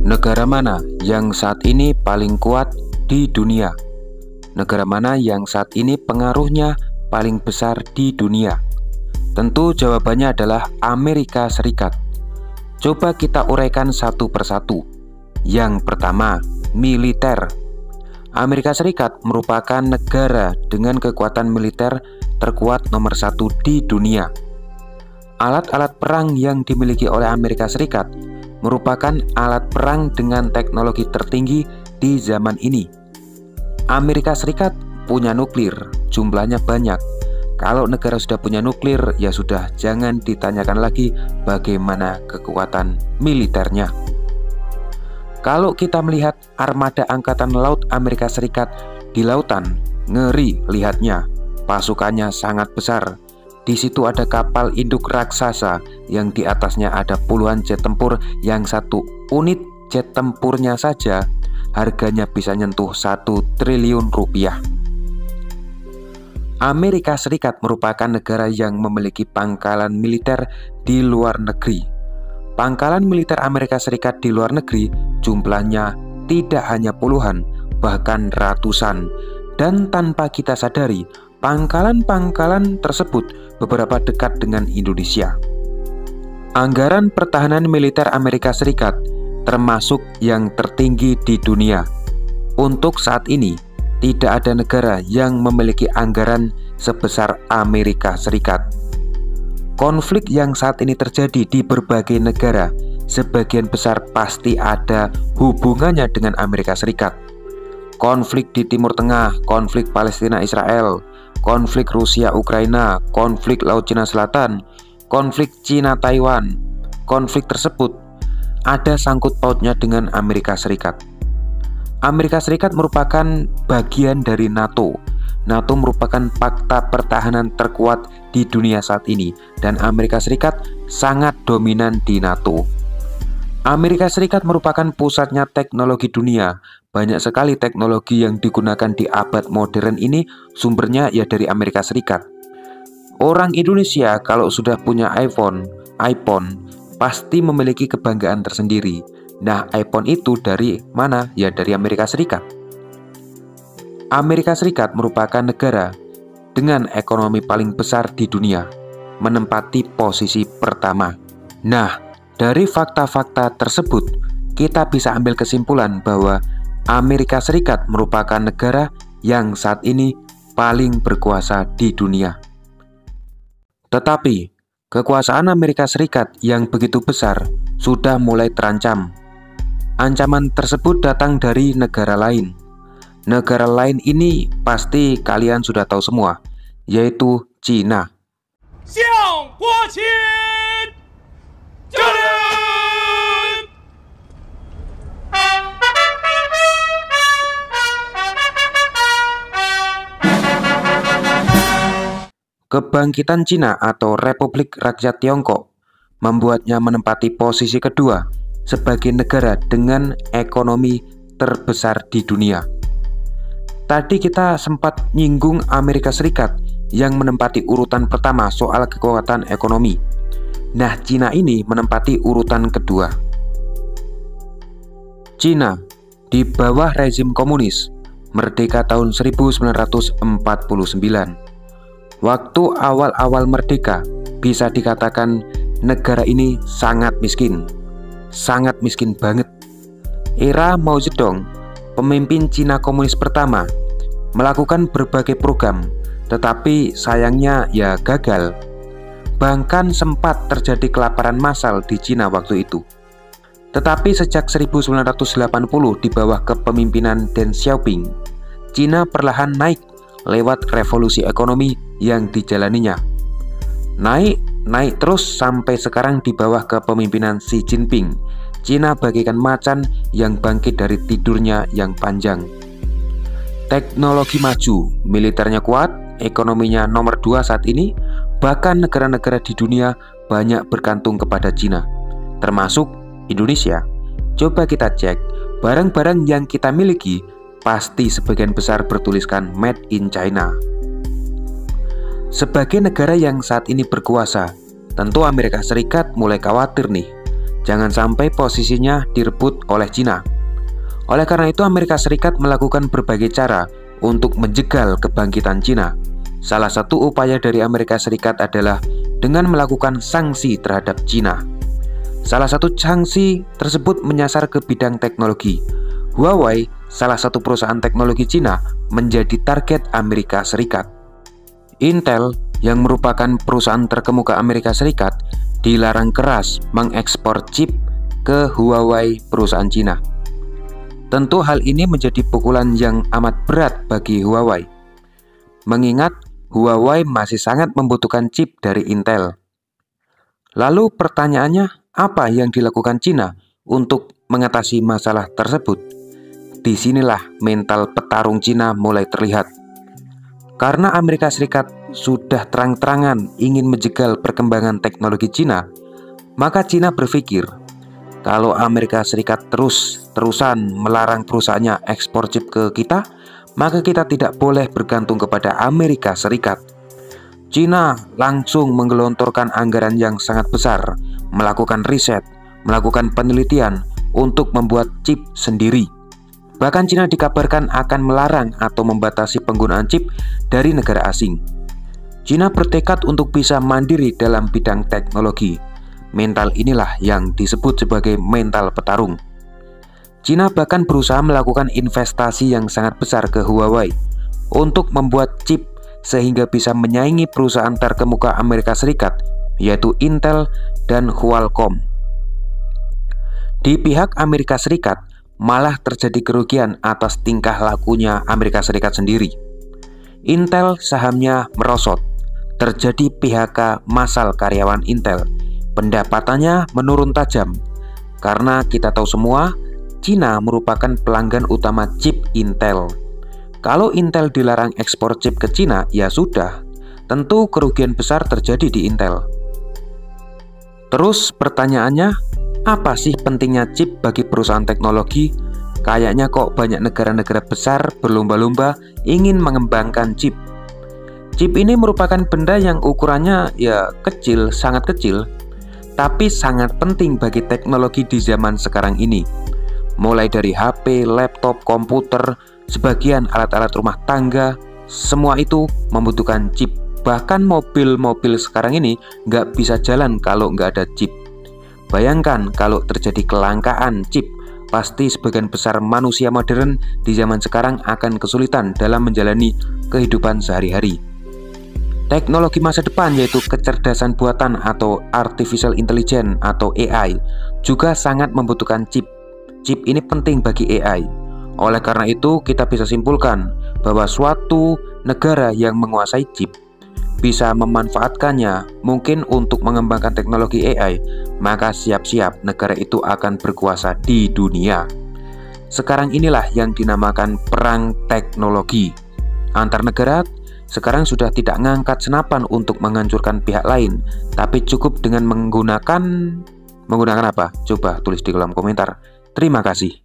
Negara mana yang saat ini paling kuat di dunia? Negara mana yang saat ini pengaruhnya paling besar di dunia? Tentu jawabannya adalah Amerika Serikat. Coba kita uraikan satu persatu. Yang pertama, militer. Amerika Serikat merupakan negara dengan kekuatan militer terkuat nomor satu di dunia. Alat-alat perang yang dimiliki oleh Amerika Serikat merupakan alat perang dengan teknologi tertinggi di zaman ini. Amerika Serikat punya nuklir, jumlahnya banyak. Kalau negara sudah punya nuklir, ya sudah, jangan ditanyakan lagi bagaimana kekuatan militernya. Kalau kita melihat armada Angkatan Laut Amerika Serikat di lautan, ngeri lihatnya. Pasukannya sangat besar. Di situ ada kapal induk raksasa yang di atasnya ada puluhan jet tempur, yang satu unit jet tempurnya saja harganya bisa nyentuh 1 triliun rupiah. Amerika Serikat merupakan negara yang memiliki pangkalan militer di luar negeri. Pangkalan militer Amerika Serikat di luar negeri jumlahnya tidak hanya puluhan, bahkan ratusan. Dan tanpa kita sadari, pangkalan-pangkalan tersebut beberapa dekat dengan Indonesia. Anggaran pertahanan militer Amerika Serikat termasuk yang tertinggi di dunia. Untuk saat ini, tidak ada negara yang memiliki anggaran sebesar Amerika Serikat. Konflik yang saat ini terjadi di berbagai negara, sebagian besar pasti ada hubungannya dengan Amerika Serikat. Konflik di Timur Tengah, konflik Palestina-Israel, konflik Rusia-Ukraina, konflik Laut Cina Selatan, konflik Cina-Taiwan. Konflik tersebut ada sangkut pautnya dengan Amerika Serikat. Amerika Serikat merupakan bagian dari NATO. NATO merupakan fakta pertahanan terkuat di dunia saat ini, dan Amerika Serikat sangat dominan di NATO. Amerika Serikat merupakan pusatnya teknologi dunia. Banyak sekali teknologi yang digunakan di abad modern ini sumbernya ya dari Amerika Serikat. Orang Indonesia kalau sudah punya iPhone, pasti memiliki kebanggaan tersendiri. Nah, iPhone itu dari mana? Ya dari Amerika Serikat. Amerika Serikat merupakan negara dengan ekonomi paling besar di dunia, menempati posisi pertama. Nah, dari fakta-fakta tersebut, kita bisa ambil kesimpulan bahwa Amerika Serikat merupakan negara yang saat ini paling berkuasa di dunia. Tetapi, kekuasaan Amerika Serikat yang begitu besar sudah mulai terancam. Ancaman tersebut datang dari negara lain. Negara lain ini pasti kalian sudah tahu semua, yaitu Cina. Kebangkitan Cina atau Republik Rakyat Tiongkok membuatnya menempati posisi kedua sebagai negara dengan ekonomi terbesar di dunia. Tadi kita sempat nyinggung Amerika Serikat yang menempati urutan pertama soal kekuatan ekonomi. Nah, Cina ini menempati urutan kedua. Cina di bawah rezim komunis merdeka tahun 1949. Waktu awal-awal merdeka, bisa dikatakan negara ini sangat miskin banget. Era Mao Zedong, pemimpin Cina komunis pertama, melakukan berbagai program, tetapi sayangnya ya gagal. Bahkan sempat terjadi kelaparan massal di Cina waktu itu. Tetapi sejak 1980 di bawah kepemimpinan Deng Xiaoping, Cina perlahan naik lewat revolusi ekonomi yang dijalaninya. Naik terus sampai sekarang di bawah kepemimpinan Xi Jinping. Cina bagaikan macan yang bangkit dari tidurnya yang panjang. Teknologi maju, militernya kuat, ekonominya nomor 2 saat ini. Bahkan negara-negara di dunia banyak bergantung kepada Cina, termasuk Indonesia. Coba kita cek, barang-barang yang kita miliki pasti sebagian besar bertuliskan Made in China. Sebagai negara yang saat ini berkuasa, tentu Amerika Serikat mulai khawatir nih. Jangan sampai posisinya direbut oleh Cina. Oleh karena itu, Amerika Serikat melakukan berbagai cara untuk menjegal kebangkitan Cina. Salah satu upaya dari Amerika Serikat adalah dengan melakukan sanksi terhadap Cina. Salah satu sanksi tersebut menyasar ke bidang teknologi. Huawei, salah satu perusahaan teknologi Cina, menjadi target Amerika Serikat. Intel, yang merupakan perusahaan terkemuka Amerika Serikat, dilarang keras mengekspor chip ke Huawei, perusahaan Cina. Tentu hal ini menjadi pukulan yang amat berat bagi Huawei, mengingat Huawei masih sangat membutuhkan chip dari Intel. Lalu pertanyaannya, apa yang dilakukan Cina untuk mengatasi masalah tersebut? Disinilah mental petarung Cina mulai terlihat. Karena Amerika Serikat sudah terang-terangan ingin menjegal perkembangan teknologi Cina, maka Cina berpikir, kalau Amerika Serikat terus-terusan melarang perusahaannya ekspor chip ke kita, maka kita tidak boleh bergantung kepada Amerika Serikat. Cina langsung menggelontorkan anggaran yang sangat besar, melakukan riset, melakukan penelitian untuk membuat chip sendiri. Bahkan Cina dikabarkan akan melarang atau membatasi penggunaan chip dari negara asing. Cina bertekad untuk bisa mandiri dalam bidang teknologi. Mental inilah yang disebut sebagai mental petarung. Cina bahkan berusaha melakukan investasi yang sangat besar ke Huawei untuk membuat chip sehingga bisa menyaingi perusahaan terkemuka Amerika Serikat, yaitu Intel dan Qualcomm. Di pihak Amerika Serikat, malah terjadi kerugian atas tingkah lakunya Amerika Serikat sendiri. Intel sahamnya merosot, terjadi PHK massal karyawan Intel, pendapatannya menurun tajam. Karena kita tahu semua, Cina merupakan pelanggan utama chip Intel. Kalau Intel dilarang ekspor chip ke Cina, ya sudah, tentu kerugian besar terjadi di Intel. Terus pertanyaannya, apa sih pentingnya chip bagi perusahaan teknologi? Kayaknya kok banyak negara-negara besar berlomba-lomba ingin mengembangkan chip. Chip ini merupakan benda yang ukurannya ya kecil, sangat kecil, tapi sangat penting bagi teknologi di zaman sekarang ini. Mulai dari HP, laptop, komputer, sebagian alat-alat rumah tangga, semua itu membutuhkan chip. Bahkan mobil-mobil sekarang ini nggak bisa jalan kalau nggak ada chip. Bayangkan kalau terjadi kelangkaan chip, pasti sebagian besar manusia modern di zaman sekarang akan kesulitan dalam menjalani kehidupan sehari-hari. Teknologi masa depan yaitu kecerdasan buatan atau artificial intelligence atau AI juga sangat membutuhkan chip. Chip ini penting bagi AI. Oleh karena itu, kita bisa simpulkan bahwa suatu negara yang menguasai chip bisa memanfaatkannya mungkin untuk mengembangkan teknologi AI, maka siap-siap negara itu akan berkuasa di dunia. Sekarang inilah yang dinamakan perang teknologi antar negara. Sekarang sudah tidak ngangkat senapan untuk menghancurkan pihak lain, tapi cukup dengan menggunakan apa? Coba tulis di kolom komentar. Terima kasih.